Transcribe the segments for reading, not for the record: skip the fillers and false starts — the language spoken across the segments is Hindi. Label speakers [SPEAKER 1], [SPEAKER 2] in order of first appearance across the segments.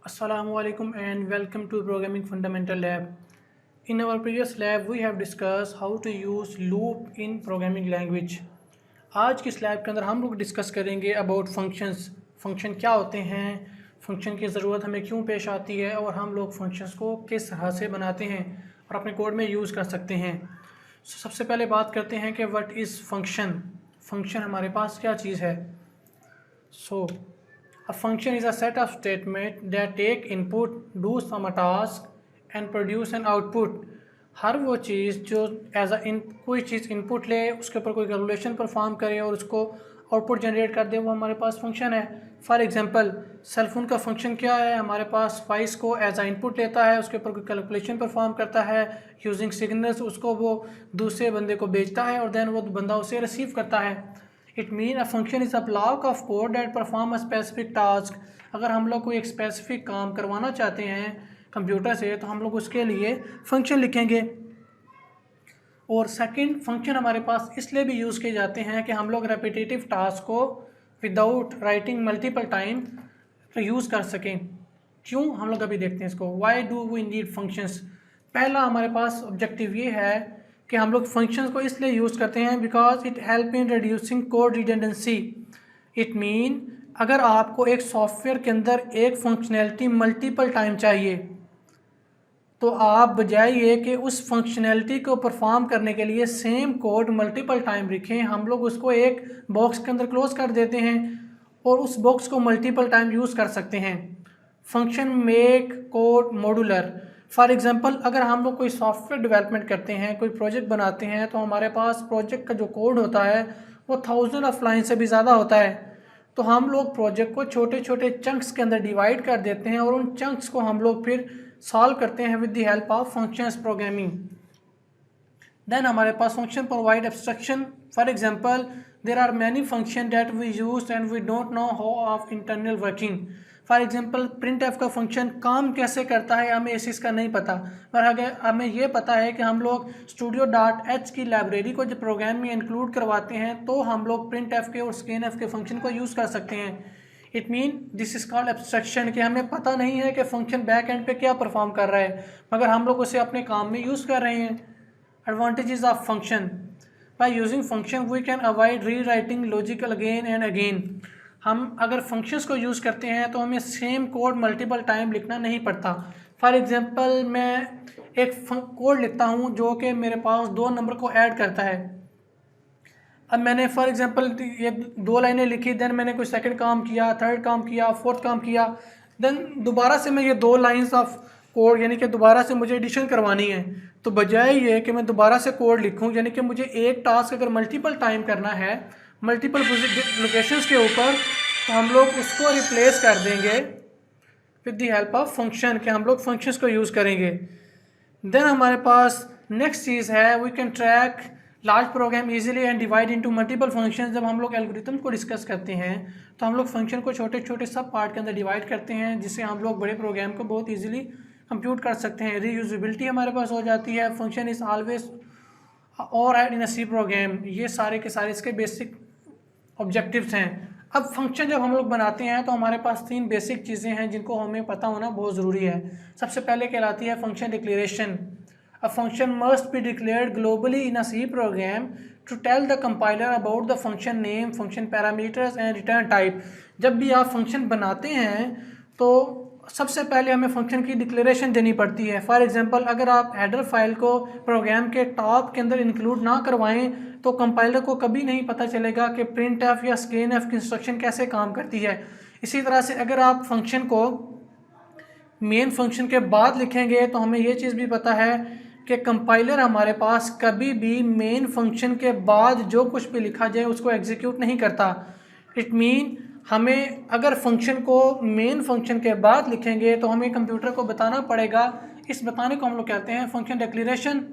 [SPEAKER 1] Assalamu alaikum and welcome to Programming Fundamental Lab. In our previous lab, we have discussed how to use loop in programming language. आज की इस लैब के अंदर हम लोग डिस्कस करेंगे अबाउट फंक्शंस. फंक्शन क्या होते हैं, फंक्शन की ज़रूरत हमें क्यों पेश आती है और हम लोग फंक्शंस को किस तरह से बनाते हैं और अपने कोड में यूज़ कर सकते हैं. सबसे पहले बात करते हैं कि व्हाट इज़ फंक्शन. फंक्शन हमारे पास क्या चीज़ है. A function is a set of statements that take input, do some task and produce an output. हर वो चीज़ जो एज कोई चीज़ इनपुट ले, उसके ऊपर कोई कैलकुलेशन परफॉर्म करे और उसको आउटपुट जनरेट कर दे, वो हमारे पास फंक्शन है. फॉर एग्जांपल सेलफोन का फंक्शन क्या है, हमारे पास वॉइस को एज आ इनपुट लेता है, उसके ऊपर कोई कैलकुलेशन परफॉर्म करता है यूजिंग सिग्नल्स, उसको वो दूसरे बंदे को भेजता है और देन वो बंदा उसे रिसीव करता है. It mean a function is a block of code that perform a specific task. अगर हम लोग कोई एक स्पेसिफिक काम करवाना चाहते हैं कंप्यूटर से तो हम लोग उसके लिए फंक्शन लिखेंगे. और सेकंड, फंक्शन हमारे पास इसलिए भी यूज़ किए जाते हैं कि हम लोग रेपिटेटिव टास्क को without writing multiple time use कर सकें. क्यों, हम लोग अभी देखते हैं इसको. Why do we need functions. पहला हमारे पास ऑब्जेक्टिव ये है कि हम लोग फंक्शंस को इसलिए यूज़ करते हैं because it help in reducing code redundancy. It mean अगर आपको एक सॉफ्टवेयर के अंदर एक फंक्शनैलिटी मल्टीपल टाइम चाहिए तो आप बजाय ये कि उस फंक्शनैलिटी को परफॉर्म करने के लिए सेम कोड मल्टीपल टाइम लिखें, हम लोग उसको एक बॉक्स के अंदर क्लोज कर देते हैं और उस बॉक्स को मल्टीपल टाइम यूज़ कर सकते हैं. Function make code modular. For example अगर हम लोग कोई सॉफ्टवेयर डेवलपमेंट करते हैं, कोई प्रोजेक्ट बनाते हैं, तो हमारे पास प्रोजेक्ट का जो कोड होता है वो 1000 ऑफ लाइन से भी ज़्यादा होता है. तो हम लोग प्रोजेक्ट को छोटे छोटे चंक्स के अंदर डिवाइड कर देते हैं और उन चंक्स को हम लोग फिर सॉल्व करते हैं with the help of functions programming. Then हमारे पास function provide abstraction. For example there are many function that we use and we don't know how of internal working. For example print f का फंक्शन काम कैसे करता है हमें इस चीज़ का नहीं पता, पर अगर हमें ये पता है कि हम लोग studio.h की लाइब्रेरी को जब प्रोग्राम में इंक्लूड करवाते हैं तो हम लोग प्रिंट एफ के और स्कैन एफ के फंक्शन को यूज़ कर सकते हैं. It mean this is called abstraction, कि हमें पता नहीं है कि फंक्शन बैक एंड पे क्या परफॉर्म कर रहा है मगर हम लोग उसे अपने काम में यूज़ कर रहे हैं. Advantages of function. By using function we can avoid rewriting logical again and again. हम अगर फंक्शंस को यूज़ करते हैं तो हमें सेम कोड मल्टीपल टाइम लिखना नहीं पड़ता. फॉर एग्जांपल मैं एक कोड लिखता हूँ जो कि मेरे पास दो नंबर को ऐड करता है. अब मैंने फॉर एग्जांपल ये दो लाइनें लिखी, देन मैंने कोई सेकंड काम किया, थर्ड काम किया, फोर्थ काम किया, देन दोबारा से मैं ये दो लाइंस ऑफ कोड यानी कि दोबारा से मुझे एडिशन करवानी है. तो बजाय ये कि मैं दोबारा से कोड लिखूं, यानी कि मुझे एक टास्क अगर मल्टीपल टाइम करना है मल्टीपल लोकेशंस के ऊपर, तो हम लोग उसको रिप्लेस कर देंगे with the help of function, कि हम लोग फंक्शंस को यूज़ करेंगे. देन हमारे पास नेक्स्ट चीज़ है we can track large program easily and divide into multiple function. जब हम लोग एल्गोरिथम को डिस्कस करते हैं तो हम लोग फंक्शन को छोटे छोटे सब पार्ट के अंदर डिवाइड करते हैं जिससे हम लोग बड़े प्रोग्राम को बहुत इजीली कंप्यूट कर सकते हैं. रीयूजेबिलिटी हमारे पास हो जाती है. फंक्शन इज़ ऑलवेज और add in a C program. ये सारे के सारे इसके बेसिक ऑब्जेक्टिव्स हैं. अब फंक्शन जब हम लोग बनाते हैं तो हमारे पास तीन बेसिक चीज़ें हैं जिनको हमें पता होना बहुत ज़रूरी है. सबसे पहले कहलाती है function declaration. A function must be declared globally in a C program to tell the compiler about the function name, function parameters and return type. जब भी आप फंक्शन बनाते हैं तो सबसे पहले हमें फंक्शन की डिक्लेरेशन देनी पड़ती है. फॉर एग्जांपल अगर आप हेडर फाइल को प्रोग्राम के टॉप के अंदर इंक्लूड ना करवाएं तो कंपाइलर को कभी नहीं पता चलेगा कि प्रिंट एफ या स्कैन एफ की इंस्ट्रक्शन कैसे काम करती है. इसी तरह से अगर आप फंक्शन को मेन फंक्शन के बाद लिखेंगे तो हमें ये चीज़ भी पता है कि कंपाइलर हमारे पास कभी भी मेन फंक्शन के बाद जो कुछ भी लिखा जाए उसको एग्जीक्यूट नहीं करता. इट मीन हमें अगर फंक्शन को मेन फंक्शन के बाद लिखेंगे तो हमें कंप्यूटर को बताना पड़ेगा. इस बताने को हम लोग कहते हैं फंक्शन डिक्लेरेशन.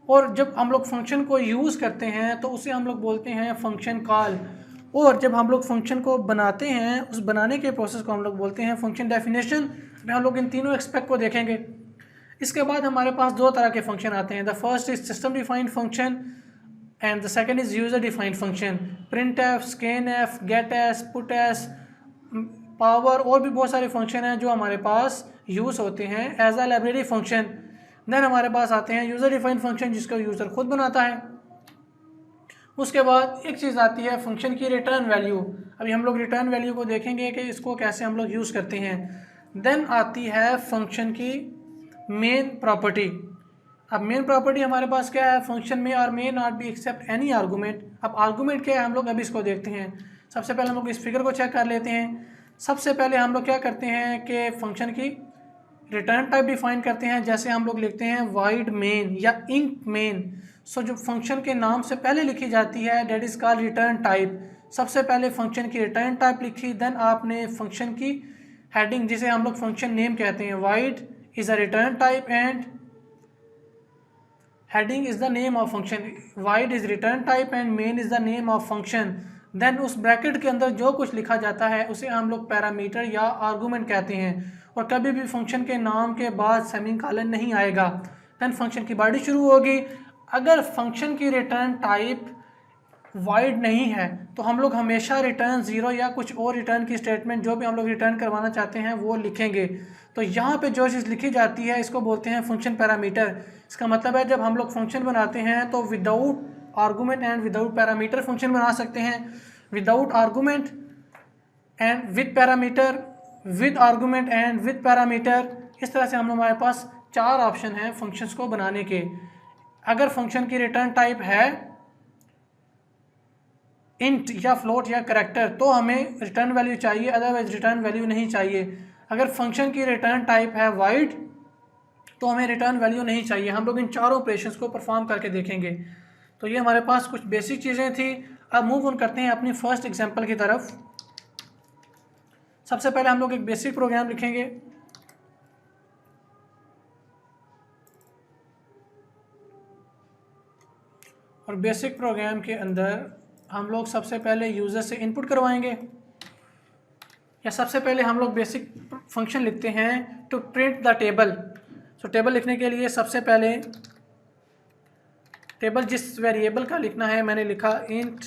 [SPEAKER 1] और जब हम लोग फंक्शन को यूज़ करते हैं तो उसे हम लोग बोलते हैं फंक्शन कॉल. और जब हम लोग फंक्शन को बनाते हैं उस बनाने के प्रोसेस को हम लोग बोलते हैं फंक्शन डेफिनेशन. हम लोग इन तीनों एस्पेक्ट को देखेंगे. इसके बाद हमारे पास दो तरह के फंक्शन आते हैं. The first is system defined function and the second is user defined function. Printf, scanf, gets, puts, power और भी बहुत सारे फंक्शन हैं जो हमारे पास यूज़ होते हैं as a library function. Then हमारे पास आते हैं यूज़र डिफाइंड फंक्शन जिसका यूज़र खुद बनाता है। उसके बाद एक चीज़ आती है फंक्शन की रिटर्न वैल्यू। अभी हम लोग रिटर्न वैल्यू को देखेंगे कि इसको कैसे हम लोग यूज़ करते हैं। देन आती है फंक्शन की मेन प्रॉपर्टी। अब मेन प्रॉपर्टी हमारे पास क्या है, फंक्शन में और may not be accept any argument. अब आर्गूमेंट क्या है हम लोग अभी इसको देखते हैं। सबसे पहले हम लोग इस फिगर को चेक कर लेते हैं। सबसे पहले हम लोग क्या करते हैं कि फंक्शन की रिटर्न टाइप डिफाइन करते हैं। जैसे हम लोग लिखते हैं वाइड मेन या इंक मेन। सो जो फंक्शन के नाम से पहले लिखी जाती है that is called return type. सबसे पहले फंक्शन की रिटर्न टाइप लिखी, देन आपने फंक्शन की हेडिंग जिसे हम लोग फंक्शन नेम कहते हैं, wide is a return type and heading is the name of function, void is return type and main is the name of function। Then उस ब्रैकेट के अंदर जो कुछ लिखा जाता है उसे हम लोग पैरामीटर या आर्गूमेंट कहते हैं। और कभी भी फंक्शन के नाम के बाद सेमीकोलन नहीं आएगा। देन फंक्शन की बॉडी शुरू होगी। अगर फंक्शन की रिटर्न टाइप वाइड नहीं है तो हम लोग हमेशा रिटर्न ज़ीरो या कुछ और रिटर्न की स्टेटमेंट जो भी हम लोग रिटर्न करवाना चाहते हैं वो लिखेंगे। तो यहाँ पे जो चीज़ लिखी जाती है इसको बोलते हैं फंक्शन पैरामीटर। इसका मतलब है जब हम लोग फंक्शन बनाते हैं तो without argument and without parameter function बना सकते हैं, without argument and with parameter, with argument and with parameter. इस तरह से हमारे पास 4 ऑप्शन हैं फंक्शंस को बनाने के। अगर फंक्शन की रिटर्न टाइप है इंट या फ्लोट या करेक्टर तो हमें रिटर्न वैल्यू चाहिए, अदरवाइज रिटर्न वैल्यू नहीं चाहिए। अगर फंक्शन की रिटर्न टाइप है वाइड तो हमें रिटर्न वैल्यू नहीं चाहिए। हम लोग इन चारों ऑपरेशंस को परफॉर्म करके देखेंगे। तो ये हमारे पास कुछ बेसिक चीज़ें थी। अब मूव ऑन करते हैं अपनी फर्स्ट एग्जांपल की तरफ। सबसे पहले हम लोग एक बेसिक प्रोग्राम लिखेंगे। और बेसिक प्रोग्राम के अंदर हम लोग सबसे पहले यूज़र से इनपुट करवाएंगे, या सबसे पहले हम लोग बेसिक फंक्शन लिखते हैं to print the table. So table लिखने के लिए सबसे पहले टेबल जिस वेरिएबल का लिखना है मैंने लिखा int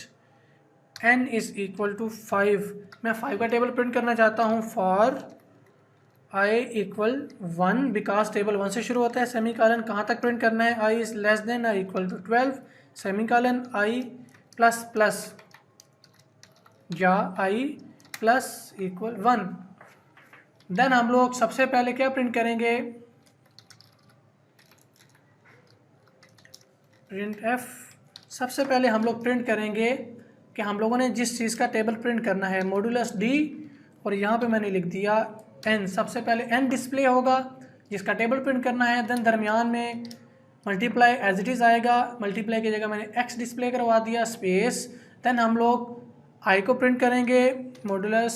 [SPEAKER 1] n is equal to 5। मैं 5 का टेबल प्रिंट करना चाहता हूँ for i equal 1 because table 1 से शुरू होता है। सेमीकोलन कहाँ तक प्रिंट करना है, i इज़ लेस देन और equal to 12 semicolon i plus plus या i प्लस इक्वल 1। देन हम लोग सबसे पहले क्या प्रिंट करेंगे, प्रिंट f। सबसे पहले हम लोग प्रिंट करेंगे कि हम लोगों ने जिस चीज़ का टेबल प्रिंट करना है मॉड्यूलस d, और यहाँ पे मैंने लिख दिया n। सबसे पहले n डिस्प्ले होगा जिसका टेबल प्रिंट करना है। देन दरमियान में मल्टीप्लाई एज इट इज़ आएगा, मल्टीप्लाई की जगह मैंने x डिस्प्ले करवा दिया स्पेस। देन हम लोग i को प्रिंट करेंगे मॉड्यूलस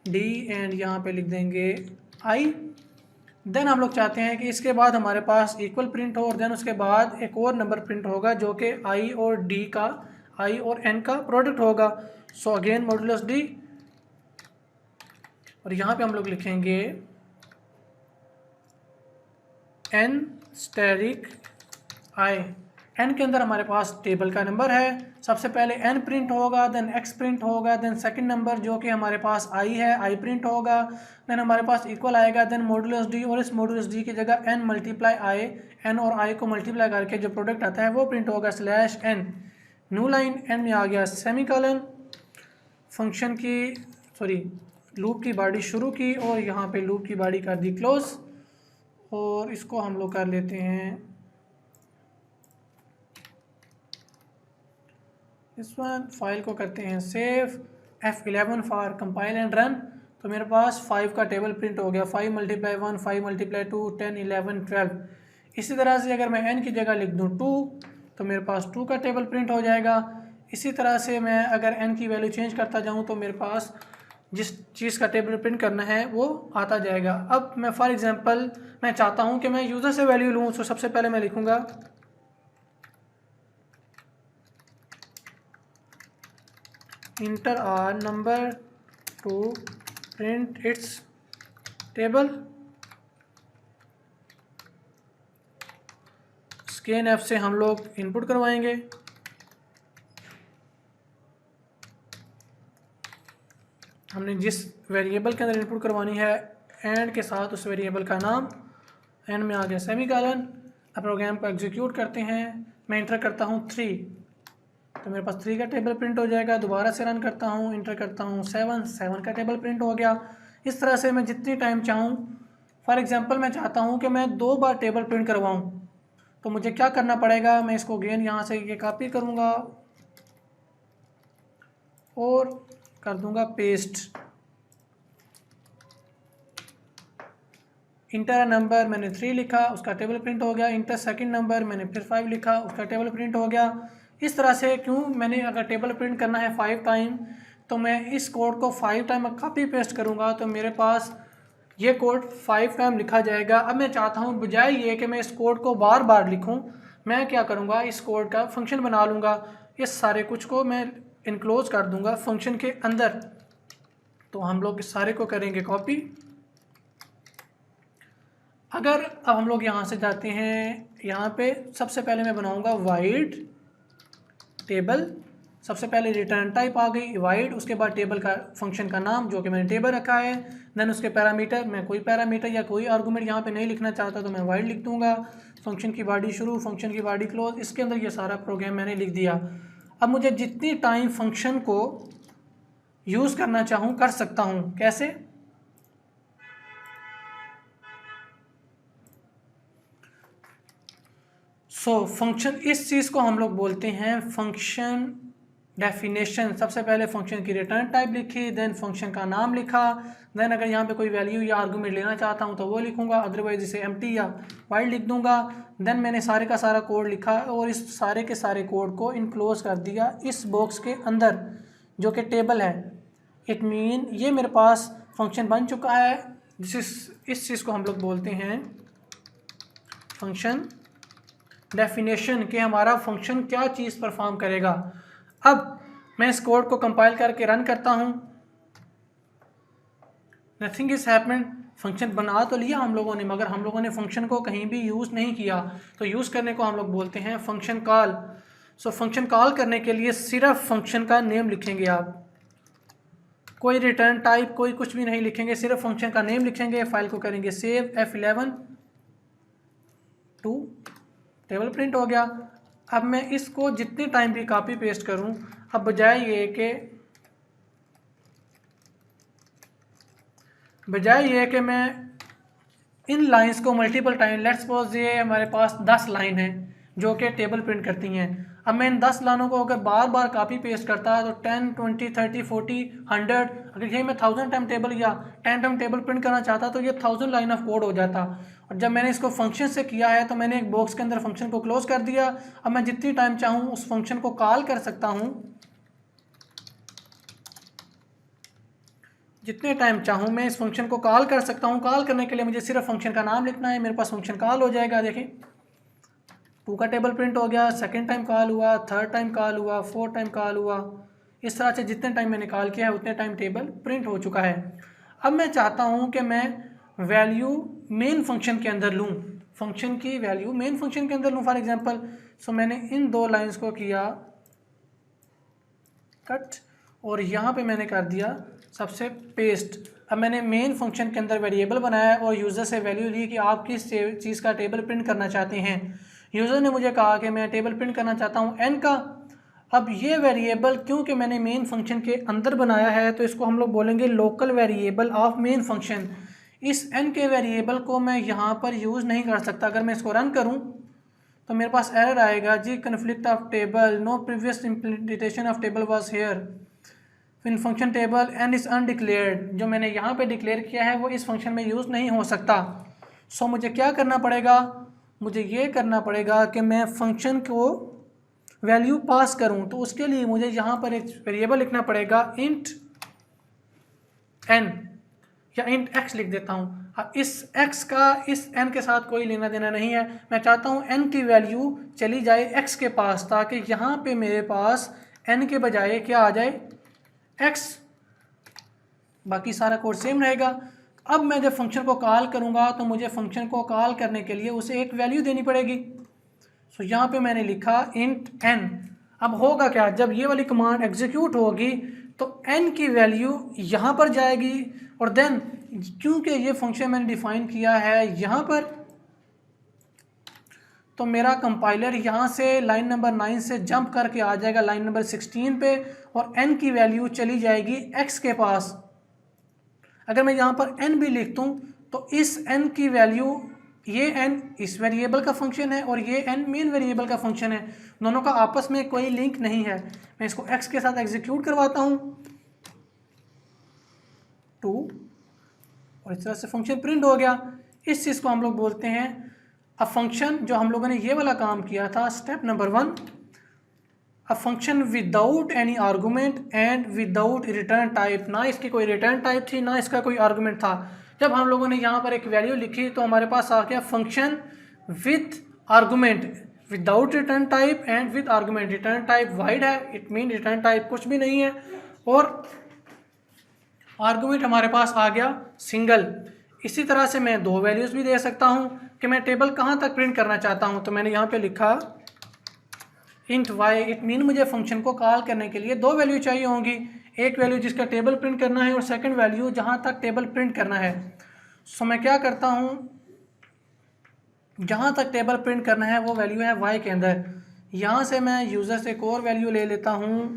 [SPEAKER 1] d एंड यहाँ पे लिख देंगे i। देन हम लोग चाहते हैं कि इसके बाद हमारे पास इक्वल प्रिंट हो और देन उसके बाद एक और नंबर प्रिंट होगा जो कि i और d का, i और n का प्रोडक्ट होगा। सो अगेन मॉड्यूलस d, और यहाँ पे हम लोग लिखेंगे n स्टैटिक i। n के अंदर हमारे पास टेबल का नंबर है। सबसे पहले n प्रिंट होगा, देन x प्रिंट होगा, देन सेकंड नंबर जो कि हमारे पास i है i प्रिंट होगा, देन हमारे पास इक्वल आएगा, देन मॉड्यूलस d, और इस मॉड्यूलस d की जगह n मल्टीप्लाई i, n और i को मल्टीप्लाई करके जो प्रोडक्ट आता है वो प्रिंट होगा slash n। New line n में आ गया सेमीकोलन। फंक्शन की लूप की बॉडी शुरू की और यहाँ पे लूप की बॉडी कर दी क्लोज, और इसको हम लोग कर लेते हैं इस वन। फाइल को करते हैं save, F11 for compile and run. तो मेरे पास 5 का टेबल प्रिंट हो गया, 5 मल्टीप्लाई 1, 5 मल्टीप्लाई 2, 10, 11, 12। इसी तरह से अगर मैं n की जगह लिख दूँ 2 तो मेरे पास 2 का टेबल प्रिंट हो जाएगा। इसी तरह से मैं अगर n की वैल्यू चेंज करता जाऊँ तो मेरे पास जिस चीज़ का टेबल प्रिंट करना है वो आता जाएगा। अब मैं फॉर एग्जांपल मैं चाहता हूँ कि मैं यूज़र से वैल्यू लूँ, तो सबसे पहले मैं लिखूँगा enter your number to print its table. Scanf से हम लोग इनपुट हमने जिस वेरिएबल के अंदर इनपुट करवानी है एंड के साथ उस वेरिएबल का नाम, एंड में आ गया सेमीकोलन। अब प्रोग्राम को एग्जीक्यूट करते हैं, मैं इंटर करता हूँ 3 तो मेरे पास 3 का टेबल प्रिंट हो जाएगा। दोबारा से रन करता हूँ, इंटर करता हूँ 7 का टेबल प्रिंट हो गया। इस तरह से मैं जितनी टाइम चाहूँ, फॉर एग्जांपल मैं चाहता हूँ कि मैं 2 बार टेबल प्रिंट करवाऊँ, तो मुझे क्या करना पड़ेगा, मैं इसको अगेन यहाँ से ये कॉपी करूँगा और कर दूँगा पेस्ट। इंटर नंबर मैंने 3 लिखा, उसका टेबल प्रिंट हो गया। इंटर सेकंड नंबर मैंने फिर 5 लिखा, उसका टेबल प्रिंट हो गया। इस तरह से क्यों, मैंने अगर टेबल प्रिंट करना है 5 टाइम तो मैं इस कोड को 5 टाइम कॉपी पेस्ट करूँगा तो मेरे पास ये कोड 5 टाइम लिखा जाएगा। अब मैं चाहता हूँ बजाय ये कि मैं इस कोड को बार बार लिखूँ, मैं क्या करूँगा, इस कोड का फंक्शन बना लूँगा। इस सारे कुछ को मैं इनक्लोज कर दूँगा फंक्शन के अंदर। तो हम लोग इस सारे को करेंगे कॉपी। अगर अब हम लोग यहाँ से जाते हैं, यहाँ पे सबसे पहले मैं बनाऊँगा वाइड टेबल। सबसे पहले रिटर्न टाइप आ गई वाइड, उसके बाद टेबल का फंक्शन का नाम जो कि मैंने टेबल रखा है। देन उसके पैरामीटर, मैं कोई पैरामीटर या कोई आर्गूमेंट यहाँ पे नहीं लिखना चाहता तो मैं वाइड लिख दूँगा। फंक्शन की बॉडी शुरू, फंक्शन की बॉडी क्लोज, इसके अंदर ये सारा प्रोग्राम मैंने लिख दिया। अब मुझे जितनी टाइम फंक्शन को यूज़ करना चाहूँ कर सकता हूँ। कैसे? फंक्शन, इस चीज़ को हम लोग बोलते हैं फंक्शन डेफिनेशन। सबसे पहले फंक्शन की रिटर्न टाइप लिखी, देन फंक्शन का नाम लिखा, देन अगर यहाँ पे कोई वैल्यू या आर्गूमेंट लेना चाहता हूँ तो वो लिखूँगा, अदरवाइज इसे एम्प्टी या वाइड लिख दूँगा। देन मैंने सारे का सारा कोड लिखा और इस सारे के सारे कोड को इनक्लोज कर दिया इस बॉक्स के अंदर जो कि टेबल है। इट मीन ये मेरे पास फंक्शन बन चुका है। इस चीज़ को हम लोग बोलते हैं फंक्शन डेफिनेशन, कि हमारा फंक्शन क्या चीज़ परफॉर्म करेगा। अब मैं इस कोड को कंपाइल करके रन करता हूँ, नथिंग इज हैपनिंग। फंक्शन बना तो लिया हम लोगों ने, मगर हम लोगों ने फंक्शन को कहीं भी यूज़ नहीं किया। तो यूज़ करने को हम लोग बोलते हैं फंक्शन कॉल। फंक्शन कॉल करने के लिए सिर्फ फंक्शन का नेम लिखेंगे आप, कोई रिटर्न टाइप कोई कुछ भी नहीं लिखेंगे, सिर्फ फंक्शन का नेम लिखेंगे। फाइल को करेंगे सेव, F11 2 टेबल प्रिंट हो गया। अब मैं इसको जितने टाइम भी कॉपी पेस्ट करूं, अब बजाय ये कि मैं इन लाइंस को मल्टीपल टाइम, लेट्स सपोज ये हमारे पास 10 लाइन है जो कि टेबल प्रिंट करती हैं। अब मैं इन 10 लाइनों को अगर बार बार कॉपी पेस्ट करता है तो 10 20 30 40 100, अगर यही मैं 1000 टाइम टेबल या 10 टाइम टेबल प्रिंट करना चाहता तो ये 1000 लाइन ऑफ कोड हो जाता। और जब मैंने इसको फंक्शन से किया है तो मैंने एक बॉक्स के अंदर फंक्शन को क्लोज कर दिया। अब मैं जितनी टाइम चाहूँ उस फंक्शन को कॉल कर सकता हूँ, जितने टाइम चाहूँ मैं इस फंक्शन को कॉल कर सकता हूँ। कॉल करने के लिए मुझे सिर्फ फंक्शन का नाम लिखना है, मेरे पास फंक्शन कॉल हो जाएगा। देखें 2 का टेबल प्रिंट हो गया, सेकंड टाइम कॉल हुआ, थर्ड टाइम कॉल हुआ, फोर्थ टाइम कॉल हुआ। इस तरह से जितने टाइम मैंने कॉल किया है उतने टाइम टेबल प्रिंट हो चुका है। अब मैं चाहता हूँ कि मैं वैल्यू मेन फंक्शन के अंदर लूँ, फंक्शन की वैल्यू मेन फंक्शन के अंदर लूँ। फॉर एग्जांपल मैंने इन 2 लाइंस को किया कट और यहाँ पे मैंने कर दिया सबसे पेस्ट। अब मैंने मेन फंक्शन के अंदर वेरिएबल बनाया और यूज़र से वैल्यू ली कि आप किस चीज़ का टेबल प्रिंट करना चाहते हैं। यूज़र ने मुझे कहा कि मैं टेबल प्रिंट करना चाहता हूँ n का। अब ये वेरिएबल क्योंकि मैंने मेन फंक्शन के अंदर बनाया है तो इसको हम लोग बोलेंगे local variable of main function. इस n के वेरिएबल को मैं यहाँ पर यूज़ नहीं कर सकता। अगर मैं इसको रन करूँ तो मेरे पास एरर आएगा, G conflict of table, no previous implementation of table was here in function table and is undeclared. जो मैंने यहाँ पे डिक्लेयर किया है वो इस फंक्शन में यूज़ नहीं हो सकता। मुझे क्या करना पड़ेगा, मुझे ये करना पड़ेगा कि मैं फंक्शन को वैल्यू पास करूँ। तो उसके लिए मुझे यहाँ पर एक वेरिएबल लिखना पड़ेगा इंट n या इंट x लिख देता हूँ। अब इस x का इस n के साथ कोई लेना देना नहीं है। मैं चाहता हूँ n की वैल्यू चली जाए x के पास, ताकि यहाँ पे मेरे पास n के बजाय क्या आ जाए x, बाकी सारा कोड सेम रहेगा। अब मैं जब फंक्शन को कॉल करूँगा तो मुझे फंक्शन को कॉल करने के लिए उसे एक वैल्यू देनी पड़ेगी। यहाँ पे मैंने लिखा इंट n। अब होगा क्या, जब ये वाली कमांड एग्जीक्यूट होगी तो n की वैल्यू यहाँ पर जाएगी और देन क्योंकि ये फंक्शन मैंने डिफाइन किया है यहाँ पर, तो मेरा कंपाइलर यहाँ से लाइन नंबर 9 से जंप करके आ जाएगा लाइन नंबर 16 पे और n की वैल्यू चली जाएगी x के पास। अगर मैं यहाँ पर n भी लिख दूँ तो इस n की वैल्यू, ये n इस वेरिएबल का फंक्शन है और ये n मेन वेरिएबल का फंक्शन है, दोनों का आपस में कोई लिंक नहीं है। मैं इसको x के साथ एग्जीक्यूट करवाता हूँ 2 और इस तरह से फंक्शन प्रिंट हो गया। इस चीज़ को हम लोग बोलते हैं अ फंक्शन, जो हम लोगों ने ये वाला काम किया था step number 1, a function without any argument and without return type. ना इसकी कोई रिटर्न टाइप थी ना इसका कोई आर्गूमेंट था। जब हम लोगों ने यहाँ पर एक वैल्यू लिखी तो हमारे पास आ गया function with argument, without return type and with argument. Return type wide है, इट मीन रिटर्न टाइप कुछ भी नहीं है, और आर्गूमेंट हमारे पास आ गया सिंगल। इसी तरह से मैं दो वैल्यूज़ भी दे सकता हूँ कि मैं टेबल कहाँ तक प्रिंट करना चाहता हूँ। तो मैंने यहाँ पे लिखा इंट वाई, इट मीन मुझे फंक्शन को कॉल करने के लिए दो वैल्यू चाहिए होंगी, एक वैल्यू जिसका टेबल प्रिंट करना है और सेकंड वैल्यू जहाँ तक टेबल प्रिंट करना है। सो मैं क्या करता हूँ, जहाँ तक टेबल प्रिंट करना है वो वैल्यू है वाई के अंदर। यहाँ से मैं यूज़र से एक और वैल्यू ले लेता हूँ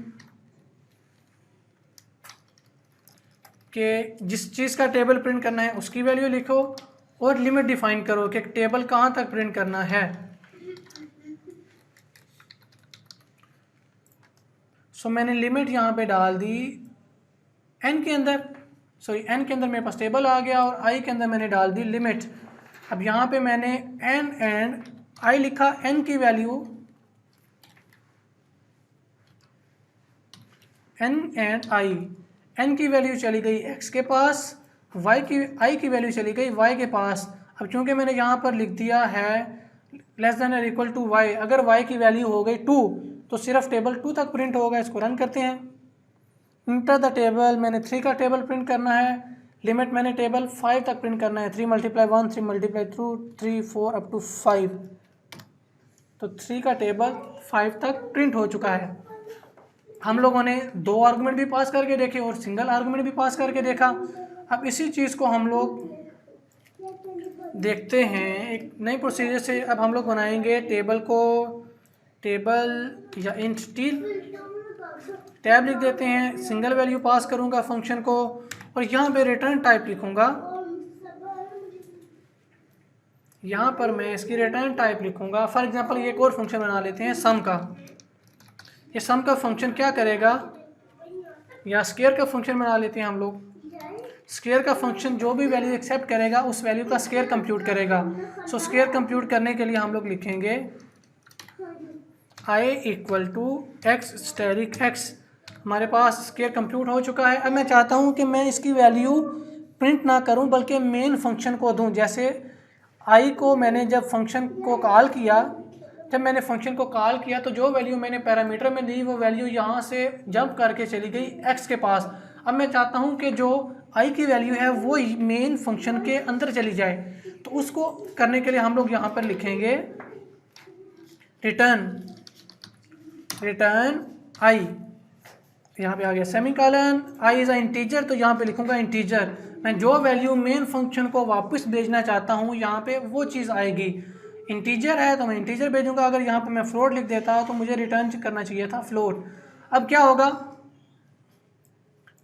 [SPEAKER 1] कि जिस चीज़ का टेबल प्रिंट करना है उसकी वैल्यू लिखो और लिमिट डिफाइन करो कि टेबल कहाँ तक प्रिंट करना है। सो मैंने लिमिट यहाँ पे डाल दी n के अंदर, सॉरी n के अंदर मेरे पास टेबल आ गया और i के अंदर मैंने डाल दी लिमिट। अब यहाँ पे मैंने n एंड i लिखा, n की value n and i, n की वैल्यू चली गई x के पास, i की वैल्यू चली गई y के पास। अब चूंकि मैंने यहाँ पर लिख दिया है लेस देन और इक्वल टू y, अगर y की वैल्यू हो गई 2 तो सिर्फ टेबल 2 तक प्रिंट होगा। इसको रन करते हैं। इंटर द टेबल, मैंने 3 का टेबल प्रिंट करना है, लिमिट मैंने टेबल 5 तक प्रिंट करना है, 3 × 1 3 × 2 3 4 अप टू 5। तो 3 का टेबल 5 तक प्रिंट हो चुका है। हम लोगों ने दो आर्गुमेंट भी पास करके देखे और सिंगल आर्गुमेंट भी पास करके देखा। अब इसी चीज़ को हम लोग देखते हैं एक नई प्रोसीजर से। अब हम लोग बनाएंगे टेबल को, टेबल या इंट टी टैब लिख देते हैं, सिंगल वैल्यू पास करूंगा फंक्शन को और यहाँ पे रिटर्न टाइप लिखूंगा। यहाँ पर मैं इसकी रिटर्न टाइप लिखूंगा। फॉर एग्जांपल ये एक और फंक्शन बना लेते हैं सम का। ये सम का फंक्शन क्या करेगा, या स्क्वायर का फंक्शन बना लेते हैं हम लोग। स्क्वायर का फंक्शन जो भी वैल्यू एक्सेप्ट करेगा उस वैल्यू का स्क्वायर कंप्यूट करेगा। सो स्क्वायर कंप्यूट करने के लिए हम लोग लिखेंगे i equal to x asterisk x. हमारे पास स्क्वायर कंप्यूट हो चुका है। अब मैं चाहता हूँ कि मैं इसकी वैल्यू प्रिंट ना करूँ बल्कि मेन फंक्शन को दूँ। जैसे i को मैंने जब फंक्शन को कॉल किया, जब मैंने फंक्शन को कॉल किया तो जो वैल्यू मैंने पैरामीटर में दी वो वैल्यू यहाँ से जंप करके चली गई x के पास। अब मैं चाहता हूँ कि जो i की वैल्यू है वो मेन फंक्शन के अंदर चली जाए। तो उसको करने के लिए हम लोग यहाँ पर लिखेंगे रिटर्न i, यहाँ पे आ गया semicolon, i is a integer, तो यहाँ पे लिखूंगा इंटीजर। मैं जो वैल्यू मेन फंक्शन को वापस भेजना चाहता हूँ यहाँ पे वो चीज़ आएगी। इंटीजर है तो मैं इंटीजर भेजूंगा। अगर यहाँ पे मैं फ्लोट लिख देता तो मुझे रिटर्न करना चाहिए था फ्लोट। अब क्या होगा,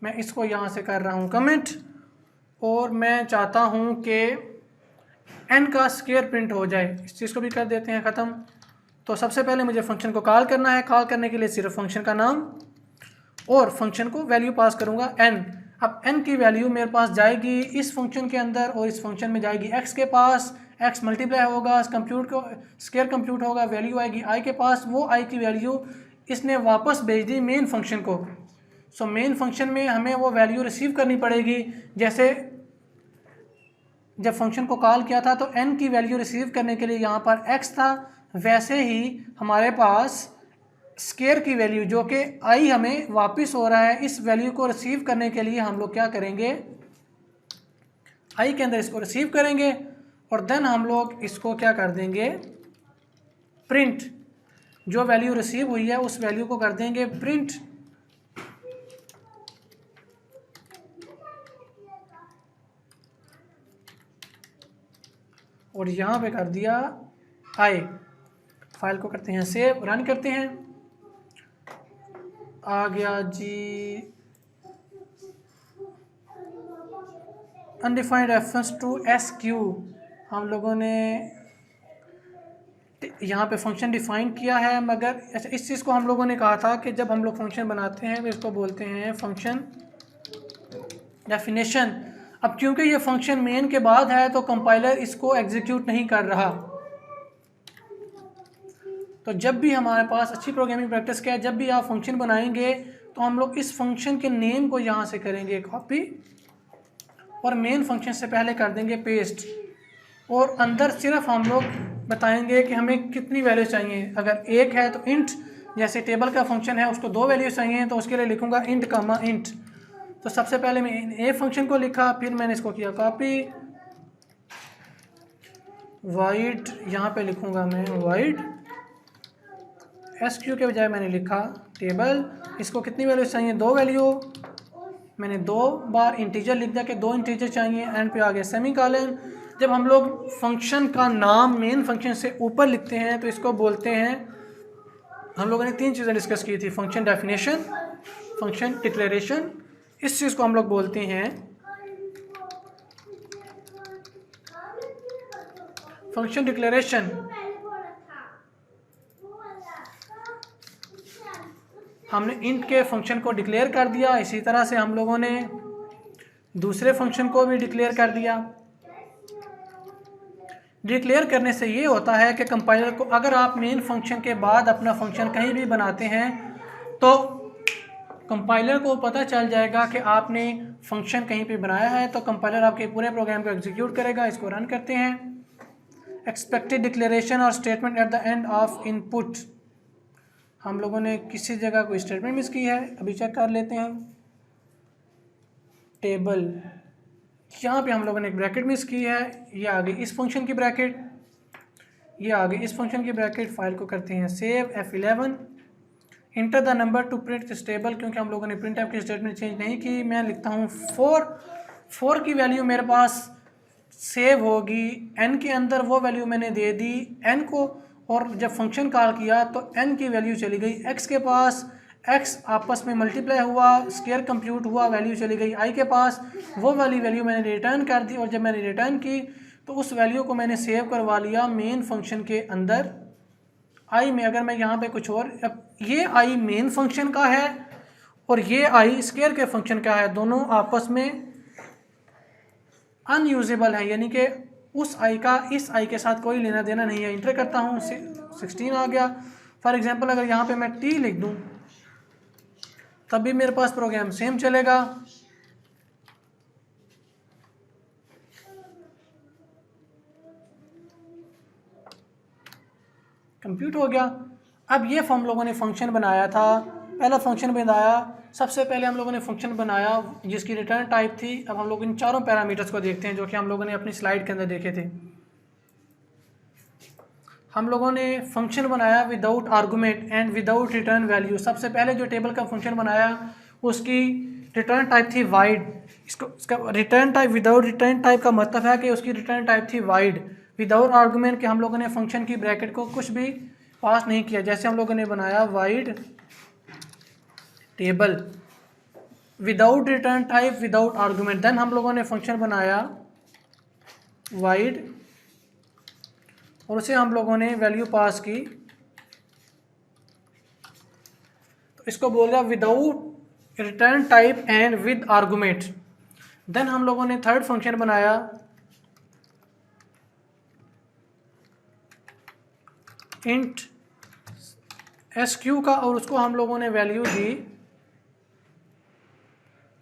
[SPEAKER 1] मैं इसको यहाँ से कर रहा हूँ कमेंट और मैं चाहता हूँ कि n का स्क्वायर प्रिंट हो जाए। इस चीज़ को भी कर देते हैं ख़त्म। तो सबसे पहले मुझे फंक्शन को कॉल करना है। कॉल करने के लिए सिर्फ फंक्शन का नाम और फंक्शन को वैल्यू पास करूँगा n। अब n की वैल्यू मेरे पास जाएगी इस फंक्शन के अंदर और इस फंक्शन में जाएगी x के पास। x मल्टीप्लाई होगा, कंप्यूट को स्क्वायर कंप्यूट होगा, वैल्यू आएगी i के पास। वो i की वैल्यू इसने वापस भेज दी मेन फंक्शन को। सो मेन फंक्शन में हमें वो वैल्यू रिसीव करनी पड़ेगी। जैसे जब फंक्शन को कॉल किया था तो n की वैल्यू रिसीव करने के लिए यहाँ पर x था, वैसे ही हमारे पास स्क्वायर की वैल्यू जो कि i हमें वापस हो रहा है, इस वैल्यू को रिसीव करने के लिए हम लोग क्या करेंगे, i के अंदर इसको रिसीव करेंगे और देन हम लोग इसको क्या कर देंगे प्रिंट। जो वैल्यू रिसीव हुई है उस वैल्यू को कर देंगे प्रिंट और यहाँ पे कर दिया आई। फाइल को करते हैं सेव, रन करते हैं। आ गया जी अनडिफाइंड रेफरेंस टू SQ। हम लोगों ने यहाँ पे फंक्शन डिफाइन किया है, मगर अच्छा इस चीज़ को हम लोगों ने कहा था कि जब हम लोग फंक्शन बनाते हैं तो इसको बोलते हैं फंक्शन डेफिनेशन। अब क्योंकि ये फंक्शन मेन के बाद है तो कंपाइलर इसको एग्जीक्यूट नहीं कर रहा। तो जब भी हमारे पास अच्छी प्रोग्रामिंग प्रैक्टिस क्या है, जब भी आप फंक्शन बनाएंगे तो हम लोग इस फंक्शन के नेम को यहाँ से करेंगे कॉपी और मेन फंक्शन से पहले कर देंगे पेस्ट, और अंदर सिर्फ हम लोग बताएंगे कि हमें कितनी वैल्यू चाहिए। अगर एक है तो इंट, जैसे टेबल का फंक्शन है उसको 2 वैल्यू चाहिए तो उसके लिए लिखूंगा इंट कामा इंट। तो सबसे पहले मैं ए फंक्शन को लिखा, फिर मैंने इसको किया कॉपी, वाइड यहाँ पे लिखूंगा मैं वाइड SQ के बजाय मैंने लिखा टेबल। इसको कितनी वैल्यू चाहिए, 2 वैल्यू। मैंने 2 बार इंटीजर लिख दिया कि 2 इंटीजर चाहिए। एंड पे आ गया सेमीकोलन। जब हम लोग फंक्शन का नाम मेन फंक्शन से ऊपर लिखते हैं तो इसको बोलते हैं, हम लोगों ने 3 चीज़ें डिस्कस की थी, फंक्शन डेफिनेशन, फंक्शन डिक्लेरेशन। इस चीज़ को हम लोग बोलते हैं फंक्शन डिक्लेरेशन। हमने इंट के फंक्शन को डिक्लेयर कर दिया, इसी तरह से हम लोगों ने दूसरे फंक्शन को भी डिक्लेयर कर दिया। डिक्लेयर करने से ये होता है कि कंपाइलर को, अगर आप मेन फंक्शन के बाद अपना फंक्शन कहीं भी बनाते हैं तो कंपाइलर को पता चल जाएगा कि आपने फंक्शन कहीं पे बनाया है, तो कंपाइलर आपके पूरे प्रोग्राम को एग्जीक्यूट करेगा। इसको रन करते हैं। एक्सपेक्टेड डिक्लेरेशन और statement at the end of input. हम लोगों ने किसी जगह कोई स्टेटमेंट मिस की है, अभी चेक कर लेते हैं। टेबल, यहाँ पे हम लोगों ने एक ब्रैकेट मिस की है, ये आ गई इस फंक्शन की ब्रैकेट, ये आ गई इस फंक्शन की ब्रैकेट। फाइल को करते हैं save, F11। Enter the number to print this table, क्योंकि हम लोगों ने प्रिंट टाइप की स्टेटमेंट चेंज नहीं की। मैं लिखता हूँ 4 की वैल्यू मेरे पास सेव होगी, n के अंदर वो वैल्यू मैंने दे दी n को, और जब फंक्शन कॉल किया तो n की वैल्यू चली गई x के पास, x आपस में मल्टीप्लाई हुआ, स्क्वायर कंप्यूट हुआ, वैल्यू चली गई i के पास। वो वाली वैल्यू मैंने रिटर्न कर दी, और जब मैंने रिटर्न की तो उस वैल्यू को मैंने सेव करवा लिया मेन फंक्शन के अंदर i में। अगर मैं यहाँ पे कुछ और, अब ये i मेन फंक्शन का है और ये i स्क्वायर के फंक्शन का है, दोनों आपस में अनयूजेबल है, यानी कि उस i का इस i के साथ कोई लेना देना नहीं है। इंटर करता हूँ, 16 आ गया। फॉर एग्जांपल अगर यहाँ पे मैं t लिख दूँ तब भी मेरे पास प्रोग्राम सेम चलेगा। कंप्यूट हो गया। अब ये हम लोगों ने फंक्शन बनाया था, पहला फंक्शन बनाया। सबसे पहले हम लोगों ने फंक्शन बनाया जिसकी रिटर्न टाइप थी। अब हम लोग इन चारों पैरामीटर्स को देखते हैं जो कि हम लोगों ने अपनी स्लाइड के अंदर देखे थे। हम लोगों ने फंक्शन बनाया without argument and without return value. सबसे पहले जो टेबल का फंक्शन बनाया उसकी रिटर्न टाइप थी वाइड। इसका return type, without return type का मतलब है कि उसकी रिटर्न टाइप थी वाइड, विदाउट आर्गूमेंट, कि हम लोगों ने फंक्शन की ब्रैकेट को कुछ भी पास नहीं किया। जैसे हम लोगों ने बनाया void table without return type without argument, then हम लोगों ने फंक्शन बनाया वाइड और उसे हम लोगों ने वैल्यू पास की, तो इसको बोल रहा without return type and with argument. Then हम लोगों ने थर्ड फंक्शन बनाया इंट SQ का, और उसको हम लोगों ने वैल्यू दी।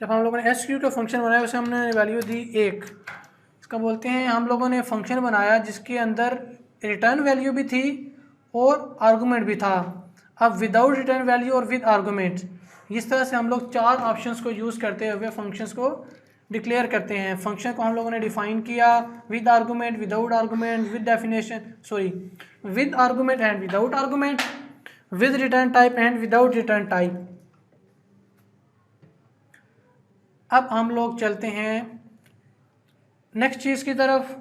[SPEAKER 1] जब हम लोगों ने SQ का फंक्शन बनाया उसे हमने वैल्यू दी 1। इसका बोलते हैं हम लोगों ने फंक्शन बनाया जिसके अंदर रिटर्न वैल्यू भी थी और आर्गूमेंट भी था। अब विदाउट रिटर्न वैल्यू और विद आर्गूमेंट, इस तरह से हम लोग 4 ऑप्शंस को यूज़ करते हुए फंक्शंस को डिक्लेयर करते हैं। फंक्शन को हम लोगों ने डिफाइन किया with argument, without argument, with definition, with argument and without argument, with return type and without return type. अब हम लोग चलते हैं नेक्स्ट चीज़ की तरफ।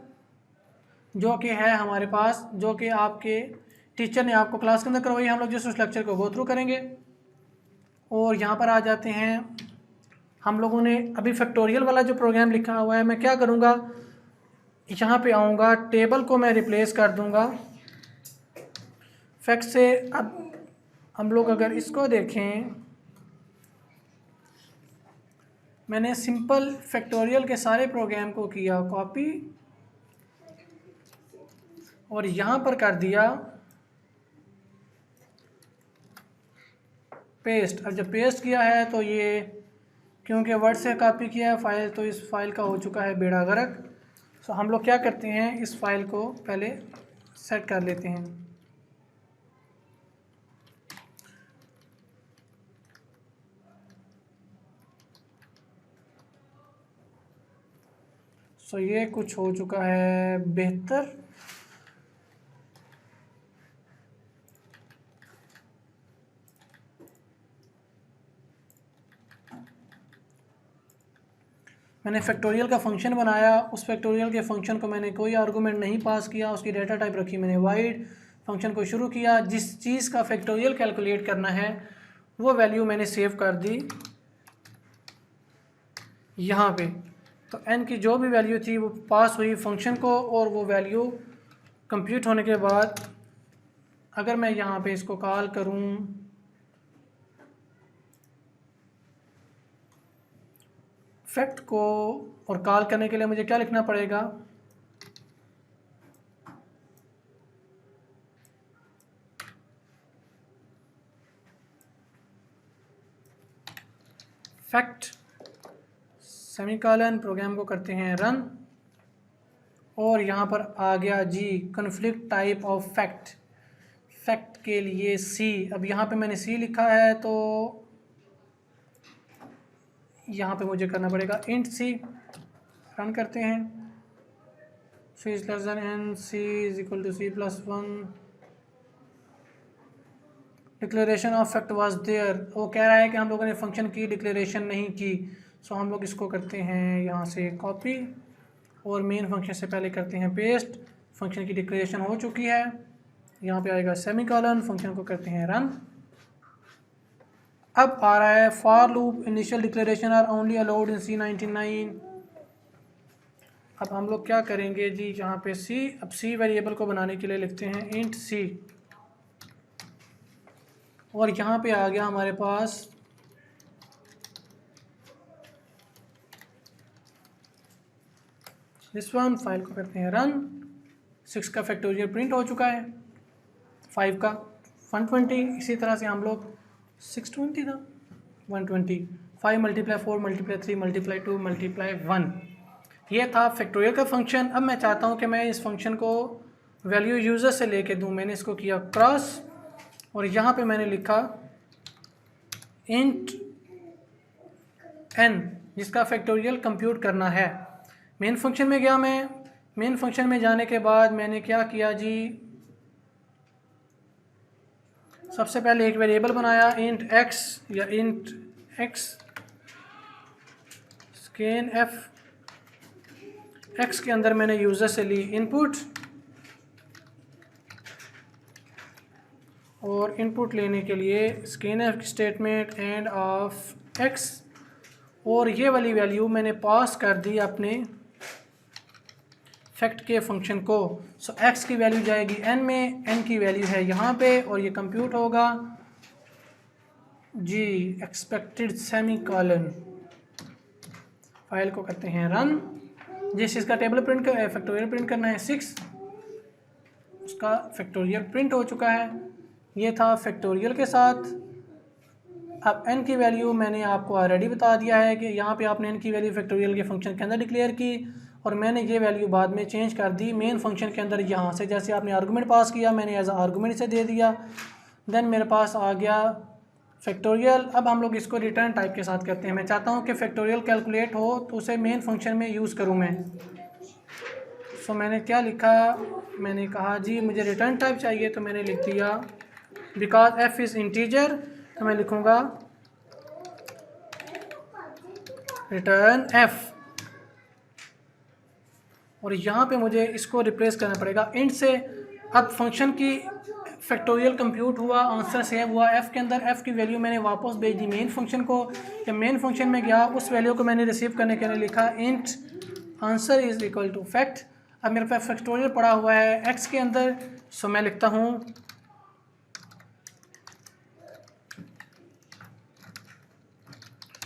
[SPEAKER 1] जो कि है हमारे पास, जो कि आपके टीचर ने आपको क्लास के अंदर करवाई, हम लोग जिस उस लेक्चर को गो थ्रू करेंगे। और यहाँ पर आ जाते हैं, हम लोगों ने अभी फैक्टोरियल वाला जो प्रोग्राम लिखा हुआ है, मैं क्या करूँगा, यहाँ पे आऊँगा, टेबल को मैं रिप्लेस कर दूँगा फैक्ट से। अब हम लोग अगर इसको देखें, मैंने सिंपल फैक्टोरियल के सारे प्रोग्राम को किया कॉपी और यहाँ पर कर दिया पेस्ट। अब जब पेस्ट किया है तो ये, क्योंकि वर्ड से कॉपी किया है फाइल, तो इस फाइल का हो चुका है बेड़ा गर्क। तो हम लोग क्या करते हैं, इस फाइल को पहले सेट कर लेते हैं। सो ये कुछ हो चुका है बेहतर। मैंने फैक्टोरियल का फंक्शन बनाया, उस फैक्टोरियल के फंक्शन को मैंने कोई आर्गूमेंट नहीं पास किया, उसकी डेटा टाइप रखी मैंने वाइड, फंक्शन को शुरू किया। जिस चीज़ का फैक्टोरियल कैलकुलेट करना है वो वैल्यू मैंने सेव कर दी यहाँ पे। तो n की जो भी वैल्यू थी वो पास हुई फंक्शन को, और वो वैल्यू कंप्यूट होने के बाद अगर मैं यहाँ पे इसको कॉल करूँ, फैक्ट को, और कॉल करने के लिए मुझे क्या लिखना पड़ेगा, फैक्ट सेमीकोलन, प्रोग्राम को करते हैं रन, और यहाँ पर आ गया G conflict type of fact, fact के लिए सी। अब यहाँ पे मैंने सी लिखा है, तो यहाँ पे मुझे करना पड़ेगा इंट सी। रन करते हैं, C is less than N, C is equal to C plus 1, declaration of fact was there. वो कह रहा है कि हम लोगों ने फंक्शन की डिक्लेरेशन नहीं की। सो हम लोग इसको करते हैं यहाँ से कॉपी, और मेन फंक्शन से पहले करते हैं पेस्ट। फंक्शन की डिक्लेरेशन हो चुकी है, यहाँ पे आएगा सेमीकोलन, फंक्शन को करते हैं रन। अब आ रहा है for loop initial declaration are only allowed in C99। अब हम लोग क्या करेंगे जी, यहाँ पे सी, अब सी वेरिएबल को बनाने के लिए लिखते हैं इंट सी, और यहाँ पे आ गया हमारे पास दिस वन। फाइल को करते हैं रन। 6 का फैक्टोरियल प्रिंट हो चुका है, 5 का 120, इसी तरह से हम लोग 620 था 120, 5 × 4 × 3 × 2 × 1, ये था फैक्टोरियल का फंक्शन। अब मैं चाहता हूँ कि मैं इस फंक्शन को वैल्यू यूज़र से लेके दूँ। मैंने इसको किया क्रॉस, और यहाँ पे मैंने लिखा इंट n, जिसका फैक्टोरियल कंप्यूट करना है। मेन फंक्शन में गया मैं, मेन फंक्शन में जाने के बाद मैंने क्या किया जी, सबसे पहले एक वेरिएबल बनाया इंट x या int x scan f। x के अंदर मैंने यूज़र से ली इनपुट, और इनपुट लेने के लिए scan f statement end of x, और ये वाली वैल्यू मैंने पास कर दी अपने फैक्ट के फंक्शन को। सो x की वैल्यू जाएगी n में, n की वैल्यू है यहाँ पे, और ये कंप्यूट होगा जी एक्सपेक्टेड सेमीकोलन। फाइल को करते हैं रन। जिस चीज़ का टेबल प्रिंट कर फैक्टोरियल प्रिंट करना है 6, उसका फैक्टोरियल प्रिंट हो चुका है। ये था फैक्टोरियल के साथ। अब n की वैल्यू मैंने आपको ऑलरेडी बता दिया है कि यहाँ पे आपने n की वैल्यू फैक्टोरियल के फंक्शन के अंदर डिक्लेयर की, और मैंने ये वैल्यू बाद में चेंज कर दी मेन फंक्शन के अंदर। यहाँ से जैसे आपने आर्गूमेंट पास किया, मैंने एज आर्गूमेंट से दे दिया, देन मेरे पास आ गया फैक्टोरियल। अब हम लोग इसको रिटर्न टाइप के साथ करते हैं। मैं चाहता हूँ कि फैक्टोरियल कैलकुलेट हो तो उसे मेन फंक्शन में यूज़ करूँ मैं। सो मैंने क्या लिखा, मैंने कहा जी मुझे रिटर्न टाइप चाहिए, तो मैंने लिख दिया बिकॉज f इज़ इंटीजर, तो मैं लिखूँगा रिटर्न f, और यहाँ पे मुझे इसको रिप्लेस करना पड़ेगा इंट से। अब फंक्शन की फैक्टोरियल कंप्यूट हुआ, आंसर सेव हुआ एफ़ के अंदर, एफ़ की वैल्यू मैंने वापस भेज दी मेन फंक्शन को। जब मेन फंक्शन में गया उस वैल्यू को मैंने रिसीव करने के लिए लिखा int answer is equal to fact. अब मेरे पास फैक्टोरियल पड़ा हुआ है एक्स के अंदर, सो मैं लिखता हूँ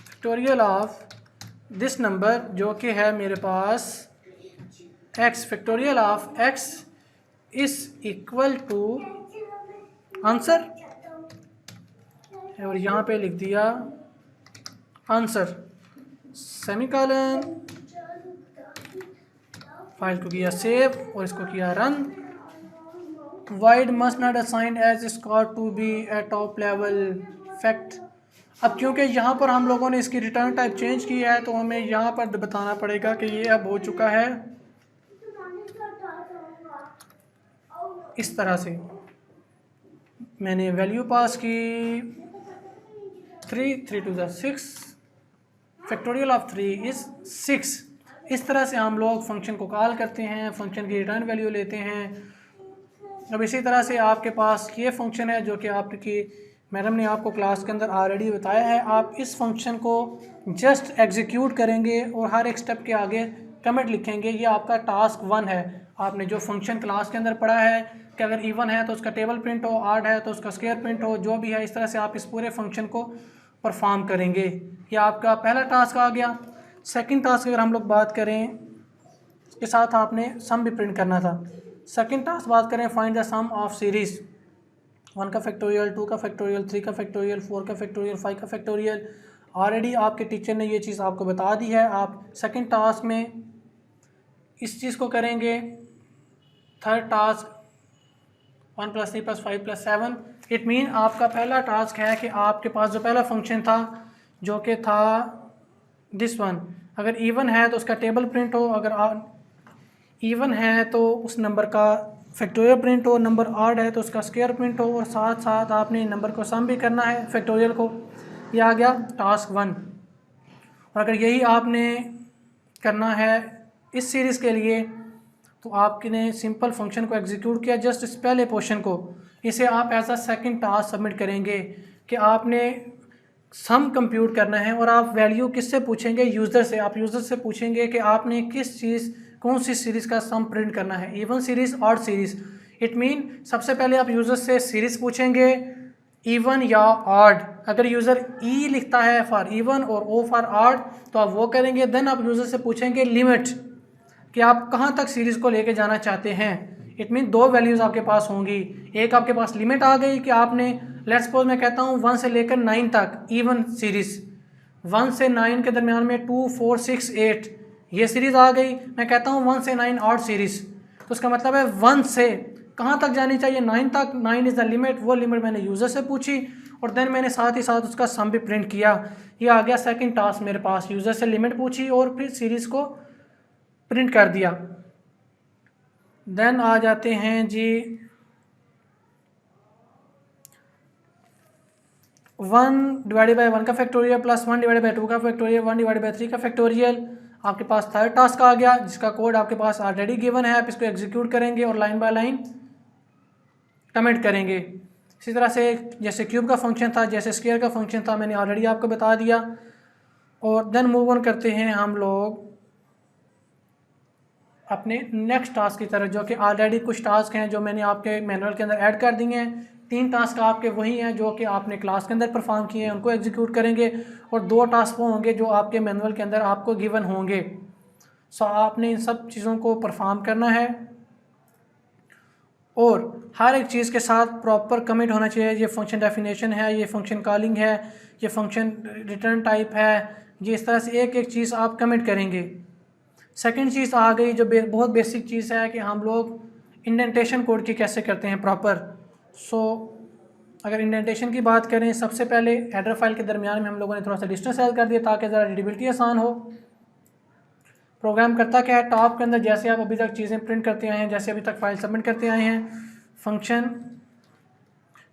[SPEAKER 1] फैक्टोरियल ऑफ दिस नंबर जो कि है मेरे पास x, factorial of x is equal to answer, और यहाँ पे लिख दिया आंसर सेमीकोलन, फाइल को किया सेव और इसको किया run. Void must not assign as score to be a top level fact. अब क्योंकि यहाँ पर हम लोगों ने इसकी रिटर्न टाइप चेंज की है तो हमें यहाँ पर बताना पड़ेगा कि ये अब हो चुका है इस तरह से। मैंने वैल्यू पास की 3 2 6, फैक्टोरियल ऑफ 3 इज़ 6। इस तरह से हम लोग फंक्शन को कॉल करते हैं, फंक्शन की रिटर्न वैल्यू लेते हैं। अब इसी तरह से आपके पास ये फंक्शन है जो कि आपकी मैडम ने आपको क्लास के अंदर ऑलरेडी बताया है। आप इस फंक्शन को जस्ट एग्जीक्यूट करेंगे और हर एक स्टेप के आगे कमेंट लिखेंगे। ये आपका टास्क 1 है। आपने जो फंक्शन क्लास के अंदर पढ़ा है कि अगर इवन है तो उसका टेबल प्रिंट हो, ऑड है तो उसका स्क्वायर प्रिंट हो, जो भी है इस तरह से आप इस पूरे फंक्शन को परफॉर्म करेंगे। ये आपका पहला टास्क आ गया। सेकंड टास्क अगर हम लोग बात करें, इसके साथ आपने सम भी प्रिंट करना था। सेकंड टास्क बात करें, find the sum of series 1 का फैक्टोरियल, 2 का फैक्टोरियल, 3 का फैक्टोरियल, 4 का फैक्टोरियल, 5 का फैक्टोरियल। ऑलरेडी आपके टीचर ने ये चीज़ आपको बता दी है। आप सेकंड टास्क में इस चीज़ को करेंगे। Third task 1 + 3 + 5 + 7। इट मीन आपका पहला टास्क है कि आपके पास जो पहला फंक्शन था जो कि था दिस वन, अगर इवन है तो उसका टेबल प्रिंट हो, अगर इवन है तो उस नंबर का फैक्टोरियल प्रिंट हो, नंबर ऑड है तो उसका स्क्वायर प्रिंट हो, और साथ साथ आपने नंबर को सम भी करना है फैक्टोरियल को। ये आ गया टास्क 1। और अगर यही आपने करना है इस सीरीज़ के लिए तो आपने सिंपल फंक्शन को एग्जीक्यूट किया जस्ट इस पहले पोर्शन को। इसे आप as a second task submit करेंगे कि आपने सम कंप्यूट करना है। और आप वैल्यू किससे पूछेंगे? यूज़र से। आप यूज़र से पूछेंगे कि आपने किस चीज़, कौन सी सीरीज़ का सम प्रिंट करना है, even series, odd series. It mean सबसे पहले आप यूज़र से सीरीज़ पूछेंगे, इवन या ऑड। अगर यूज़र ई लिखता है फॉर इवन और ओ फॉर ऑड तो आप वो करेंगे। देन आप यूज़र से पूछेंगे लिमिट, कि आप कहाँ तक सीरीज़ को लेके जाना चाहते हैं। इट मीन 2 वैल्यूज़ आपके पास होंगी। एक आपके पास लिमिट आ गई कि आपने, लेट्स सपोज मैं कहता हूँ 1 से लेकर 9 तक इवन सीरीज़, 1 से 9 के दरमियान में 2 4 6 8 ये सीरीज़ आ गई। मैं कहता हूँ 1 से 9 ऑड सीरीज़, तो उसका मतलब है 1 से कहाँ तक जानी चाहिए? 9 तक। 9 इज़ द लिमिट। वो लिमिट मैंने यूज़र से पूछी और देन मैंने साथ ही साथ उसका सम भी प्रिंट किया। ये आ गया सेकंड टास्क मेरे पास। यूज़र से लिमिट पूछी और फिर सीरीज़ को प्रिंट कर दिया। देन आ जाते हैं जी 1/1 का फैक्टोरियल प्लस 1/2 का फैक्टोरियल, 1/3 का फैक्टोरियल। आपके पास थर्ड टास्क आ गया जिसका कोड आपके पास ऑलरेडी गिवन है। आप इसको एग्जीक्यूट करेंगे और लाइन बाय लाइन कमेंट करेंगे। इसी तरह से जैसे क्यूब का फंक्शन था, जैसे स्क्वायर का फंक्शन था, मैंने ऑलरेडी आपको बता दिया। और देन मूव ऑन करते हैं हम लोग अपने नेक्स्ट टास्क की तरफ, जो कि ऑलरेडी कुछ टास्क हैं जो मैंने आपके मैनुअल के अंदर ऐड कर दिए हैं। 3 टास्क आपके वही हैं जो कि आपने क्लास के अंदर परफॉर्म किए हैं, उनको एग्जीक्यूट करेंगे। और 2 टास्क वो होंगे जो आपके मैनुअल के अंदर आपको गिवन होंगे। सो आपने इन सब चीज़ों को परफॉर्म करना है और हर एक चीज़ के साथ प्रॉपर कमिट होना चाहिए। ये फंक्शन डेफिनेशन है, ये फंक्शन कॉलिंग है, ये फंक्शन रिटर्न टाइप है। ये इस तरह से एक एक चीज़ आप कमिट करेंगे। सेकंड चीज़ आ गई जो बहुत बेसिक चीज़ है कि हम लोग इंडेंटेशन कोड की कैसे करते हैं प्रॉपर। सो अगर इंडेंटेशन की बात करें, सबसे पहले हेडर फाइल के दरमियान में हम लोगों ने थोड़ा सा डिस्टेंस ऐड कर दिया ताकि ज़रा रीडेबिलिटी आसान हो। प्रोग्राम करता क्या है, टॉप के अंदर जैसे आप अभी तक चीज़ें प्रिंट करते आए हैं, जैसे अभी तक फाइल सबमिट करते आए हैं, function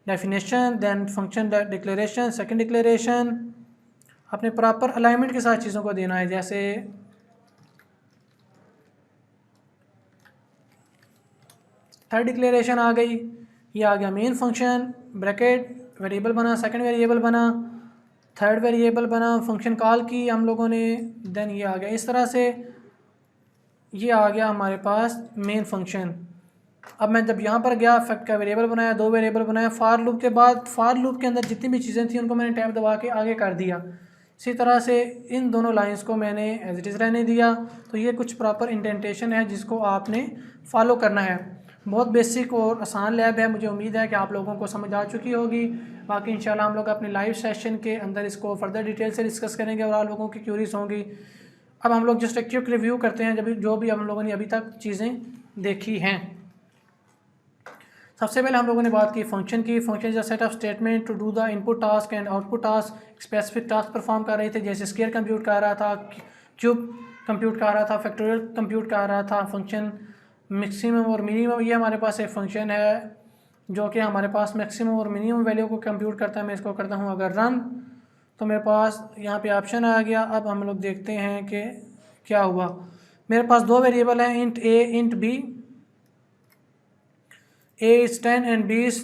[SPEAKER 1] definition, then function declaration, second declaration, अपने प्रॉपर अलाइनमेंट के साथ चीज़ों को देना है। जैसे थर्ड डिक्लेरेशन आ गई, ये आ गया मेन फंक्शन, ब्रैकेट वेरिएबल बना, सेकंड वेरिएबल बना, थर्ड वेरिएबल बना, फंक्शन कॉल की हम लोगों ने, देन ये आ गया। इस तरह से ये आ गया हमारे पास मेन फंक्शन। अब मैं जब यहाँ पर गया फैक्ट का वेरिएबल बनाया, दो वेरिएबल बनाया, फार लूप के बाद फार लूप के अंदर जितनी भी चीज़ें थी उनको मैंने टैब दबा के आगे कर दिया। इसी तरह से इन दोनों लाइंस को मैंने एज इट इज़ रहने दिया। तो ये कुछ प्रॉपर इंडेंटेशन है जिसको आपने फॉलो करना है। बहुत बेसिक और आसान लैब है, मुझे उम्मीद है कि आप लोगों को समझ आ चुकी होगी। बाकी इंशाल्लाह हम लोग अपने लाइव सेशन के अंदर इसको फर्दर डिटेल से डिस्कस करेंगे और आप लोगों की क्यूरीज होंगी। अब हम लोग जस्ट एक क्विक रिव्यू करते हैं जो भी हम लोगों ने अभी तक चीज़ें देखी हैं। सबसे पहले हम लोगों ने बात की फंक्शन की। Function is a set of statement to do the input task and output task. Specific task perform कर रहे थे, जैसे स्क्वायर कंप्यूट कर रहा था, क्यूब कंप्यूट कर रहा था, फैक्टोरियल कंप्यूट कर रहा था। फंक्शन मैक्सिमम और मिनिमम, ये हमारे पास एक फंक्शन है जो कि हमारे पास मैक्सिमम और मिनिमम वैल्यू को कंप्यूट करता है। मैं इसको करता हूँ अगर रन, तो मेरे पास यहाँ पे ऑप्शन आ गया। अब हम लोग देखते हैं कि क्या हुआ। मेरे पास दो वेरिएबल हैं, int a int b. A is 10 and b is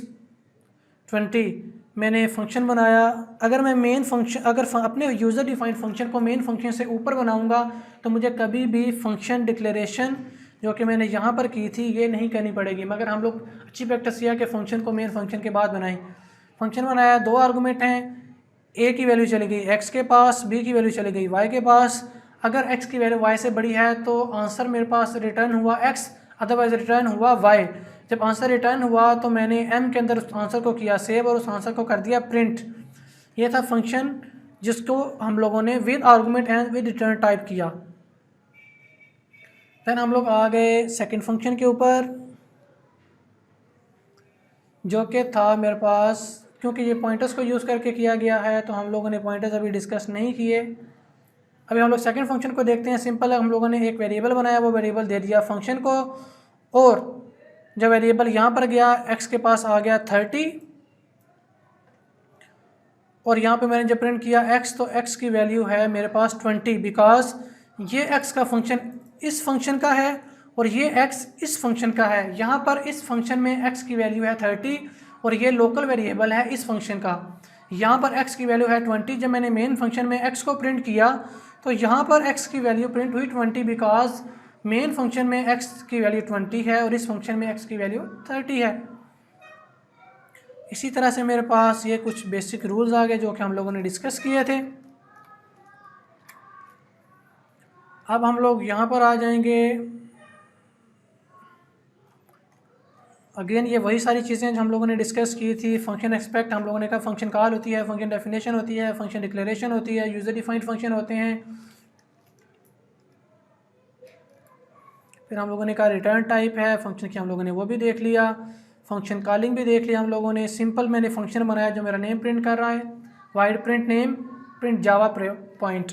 [SPEAKER 1] 20। मैंने फंक्शन बनाया। अगर मैं मेन फंक्शन अपने यूज़र डिफाइंड फंक्शन को मेन फंक्शन से ऊपर बनाऊंगा तो मुझे कभी भी फंक्शन डिक्लेरेशन जो कि मैंने यहाँ पर की थी ये नहीं करनी पड़ेगी। मगर हम लोग अच्छी प्रैक्टिस किया कि फ़ंक्शन को मेन फंक्शन के बाद बनाएं। फंक्शन बनाया, दो आर्गूमेंट हैं, ए की वैल्यू चली गई एक्स के पास, बी की वैल्यू चली गई वाई के पास। अगर एक्स की वैल्यू वाई से बड़ी है तो आंसर मेरे पास रिटर्न हुआ एक्स, अदरवाइज रिटर्न हुआ वाई। जब आंसर रिटर्न हुआ तो मैंने एम के अंदर उस आंसर को किया सेव और उस आंसर को कर दिया प्रिंट। ये था फंक्शन जिसको हम लोगों ने with argument and with return type किया। देन हम लोग आ गए सेकंड फंक्शन के ऊपर जो कि था मेरे पास, क्योंकि ये पॉइंटर्स को यूज़ करके किया गया है तो हम लोगों ने पॉइंटर्स अभी डिस्कस नहीं किए। अभी हम लोग सेकंड फंक्शन को देखते हैं। सिंपल है, हम लोगों ने एक वेरिएबल बनाया, वो वेरिएबल दे दिया फंक्शन को, और जब वेरिएबल यहाँ पर गया एक्स के पास आ गया 30, और यहाँ पे मैंने जब प्रिंट किया एक्स तो एक्स की वैल्यू है मेरे पास 20, बिकॉज ये एक्स का फंक्शन इस फंक्शन का है और ये एक्स इस फंक्शन का है। यहाँ पर इस फंक्शन में एक्स की वैल्यू है 30 और ये लोकल वेरिएबल है इस फंक्शन का। यहाँ पर एक्स की वैल्यू है 20। जब मैंने मेन फंक्शन में एक्स को प्रिंट किया तो यहाँ पर एक्स की वैल्यू प्रिंट हुई 20, बिकॉज मेन फंक्शन में एक्स की वैल्यू 20 है और इस फंक्शन में एक्स की वैल्यू 30 है। इसी तरह से मेरे पास ये कुछ बेसिक रूल्स आ गए जो कि हम लोगों ने डिस्कस किए थे। अब हम लोग यहाँ पर आ जाएंगे। अगेन ये वही सारी चीज़ें जो हम लोगों ने डिस्कस की थी। फंक्शन एक्सपेक्ट हम लोगों ने कहा, फंक्शन कॉल होती है, फंक्शन डेफिनेशन होती है, फंक्शन डिक्लेरेशन होती है, यूज़र डिफाइंड फंक्शन होते हैं। फिर हम लोगों ने कहा रिटर्न टाइप है फंक्शन की, हम लोगों ने वो भी देख लिया। फंक्शन कॉलिंग भी देख लिया हम लोगों ने। सिंपल मैंने फंक्शन बनाया जो मेरा नेम प्रिंट कर रहा है, वाइड प्रिंट नेम प्रिंट जावा पॉइंट।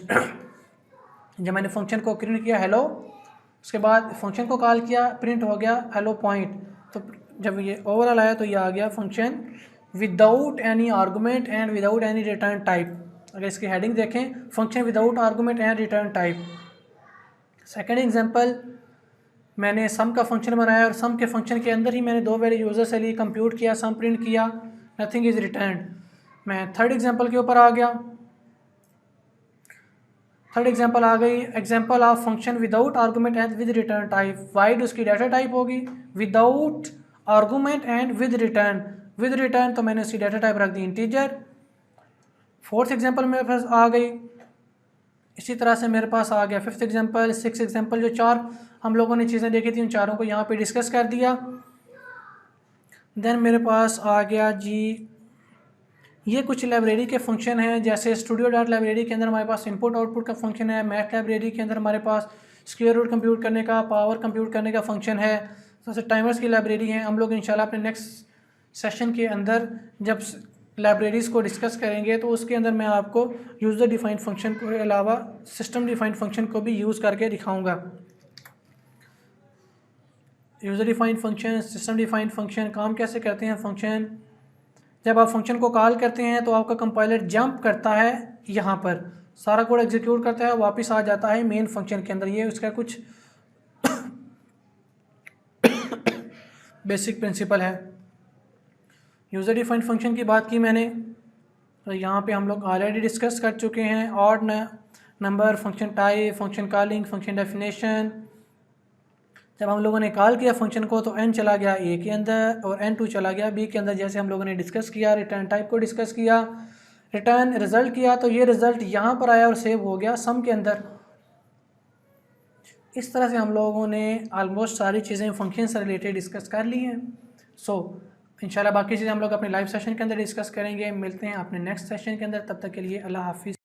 [SPEAKER 1] जब मैंने फंक्शन को प्रिंट किया हेलो, उसके बाद फंक्शन को कॉल किया, प्रिंट हो गया हेलो पॉइंट। तो जब ये ओवरऑल आया तो ये आ गया function without any argument and without any return type. अगर इसकी हेडिंग देखें, function without argument and return type. Second example, मैंने सम का फंक्शन बनाया और सम के फंक्शन के अंदर ही मैंने दो वैल्यू यूज़र से ली, कंप्यूट किया, सम प्रिंट किया, नथिंग इज़ रिटर्न। मैं थर्ड एग्जाम्पल के ऊपर आ गया। थर्ड एग्जाम्पल आ गई, example of function without argument and with return type. Wide उसकी डाटा टाइप होगी, without argument and with return. With return तो मैंने उसकी डाटा टाइप रख दी इंटीजर। फोर्थ एग्जाम्पल मेरे पास आ गई। इसी तरह से मेरे पास आ गया फिफ्थ एग्जाम्पल, सिक्स एग्जाम्पल। जो चार हम लोगों ने चीज़ें देखी थी उन चारों को यहाँ पे डिस्कस कर दिया। देन मेरे पास आ गया जी ये कुछ लाइब्रेरी के फंक्शन हैं, जैसे स्टूडियो डॉट लाइब्रेरी के अंदर हमारे पास इनपुट आउटपुट का फंक्शन है। मैथ लाइब्रेरी के अंदर हमारे पास स्क्वायर रूट कंप्यूट करने का, पावर कंप्यूट करने का फंक्शन है। सबसे टाइमर्स की लाइब्रेरी है। हम लोग इंशाल्लाह अपने नेक्स्ट सेशन के अंदर जब लाइब्रेरीज़ को डिस्कस करेंगे तो उसके अंदर मैं आपको यूज़र डिफाइंड फंक्शन के अलावा सिस्टम डिफाइंड फंक्शन को भी यूज़ करके दिखाऊँगा। User defined function, system defined function काम कैसे करते हैं। फंक्शन जब आप फंक्शन को कॉल करते हैं तो आपका कंपाइलर जंप करता है, यहाँ पर सारा कोड एग्जीक्यूट करता है, वापस आ जाता है मेन फंक्शन के अंदर। ये उसका कुछ बेसिक प्रिंसिपल है। यूज़र डिफाइंड फंक्शन की बात की मैंने, तो यहाँ पे हम लोग ऑलरेडी डिस्कस कर चुके हैं। Odd number, function type, function calling, function definition. जब हम लोगों ने कॉल किया फंक्शन को तो n चला गया a के अंदर और n2 चला गया b के अंदर, जैसे हम लोगों ने डिस्कस किया। रिटर्न टाइप को डिस्कस किया, रिटर्न रिज़ल्ट किया, तो ये रिज़ल्ट यहाँ पर आया और सेव हो गया सम के अंदर। इस तरह से हम लोगों ने ऑलमोस्ट सारी चीज़ें फंक्शन से रिलेटेड डिस्कस कर ली हैं। सो इंशाल्लाह बाकी चीज़ें हम लोग अपने लाइव सेशन के अंदर डिस्कस करेंगे। मिलते हैं अपने नेक्स्ट सेशन के अंदर, तब तक के लिए अल्लाह हाफिज़।